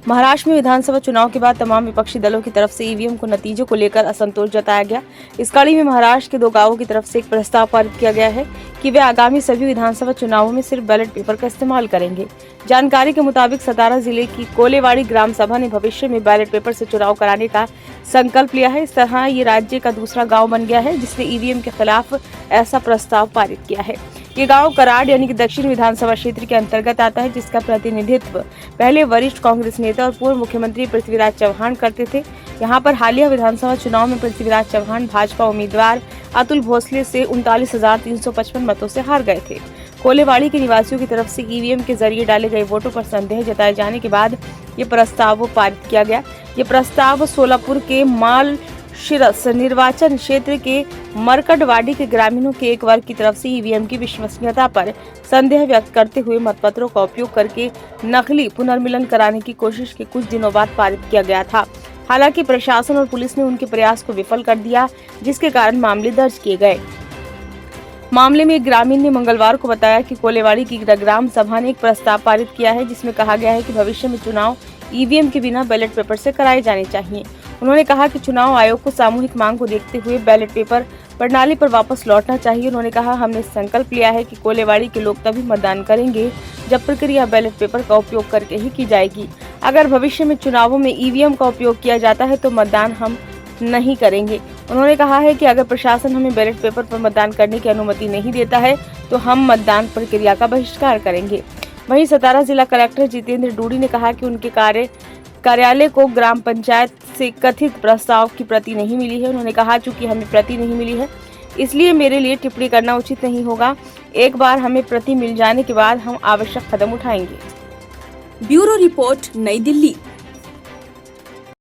महाराष्ट्र में विधानसभा चुनाव के बाद तमाम विपक्षी दलों की तरफ से ईवीएम को नतीजों को लेकर असंतोष जताया गया। इस कड़ी में महाराष्ट्र के 2 गांवों की तरफ से एक प्रस्ताव पारित किया गया है कि वे आगामी सभी विधानसभा चुनावों में सिर्फ बैलेट पेपर का इस्तेमाल करेंगे। जानकारी के मुताबिक सतारा जिले की कोलेवाड़ी ग्राम सभा ने भविष्य में बैलेट पेपर से चुनाव कराने का संकल्प लिया है। इस तरह ये राज्य का दूसरा गाँव बन गया है जिसने ईवीएम के खिलाफ ऐसा प्रस्ताव पारित किया है। ये गांव कराड़ यानी कि दक्षिण विधानसभा क्षेत्र के अंतर्गत आता है, जिसका प्रतिनिधित्व पहले वरिष्ठ कांग्रेस नेता और पूर्व मुख्यमंत्री पृथ्वीराज चव्हाण करते थे। यहां पर हालिया विधानसभा चुनाव में पृथ्वीराज चव्हाण भाजपा उम्मीदवार अतुल भोसले से 39,355 मतों से हार गए थे। कोलेवाड़ी के निवासियों की तरफ से ईवीएम के जरिए डाले गए वोटों पर संदेह जताए जाने के बाद ये प्रस्ताव पारित किया गया। ये प्रस्ताव सोलापुर के माल शिरस निर्वाचन क्षेत्र के मरकटवाड़ी के ग्रामीणों के एक वर्ग की तरफ से ईवीएम की विश्वसनीयता पर संदेह व्यक्त करते हुए मतपत्रों का उपयोग करके नकली पुनर्मिलन कराने की कोशिश के कुछ दिनों बाद पारित किया गया था। हालांकि प्रशासन और पुलिस ने उनके प्रयास को विफल कर दिया, जिसके कारण मामले दर्ज किए गए। मामले में एक ग्रामीण ने मंगलवार को बताया कि कोलेवाड़ी की ग्राम सभा ने एक प्रस्ताव पारित किया है जिसमें कहा गया है कि भविष्य में चुनाव ईवीएम के बिना बैलेट पेपर से कराए जाने चाहिए। उन्होंने कहा कि चुनाव आयोग को सामूहिक मांग को देखते हुए बैलेट पेपर प्रणाली पर वापस लौटना चाहिए। उन्होंने कहा, हमने संकल्प लिया है कि कोलेवाड़ी के लोग तभी मतदान करेंगे जब प्रक्रिया बैलेट पेपर का उपयोग करके ही की जाएगी। अगर भविष्य में चुनावों में ईवीएम का उपयोग किया जाता है तो मतदान हम नहीं करेंगे। उन्होंने कहा है कि अगर प्रशासन हमें बैलेट पेपर पर मतदान करने की अनुमति नहीं देता है तो हम मतदान प्रक्रिया का बहिष्कार करेंगे। वहीं सतारा जिला कलेक्टर जितेंद्र डूडी ने कहा कि उनके कार्यालय को ग्राम पंचायत से कथित प्रस्ताव की प्रति नहीं मिली है। उन्होंने कहा, चूंकि हमें प्रति नहीं मिली है इसलिए मेरे लिए टिप्पणी करना उचित नहीं होगा। एक बार हमें प्रति मिल जाने के बाद हम आवश्यक कदम उठाएंगे। ब्यूरो रिपोर्ट, नई दिल्ली।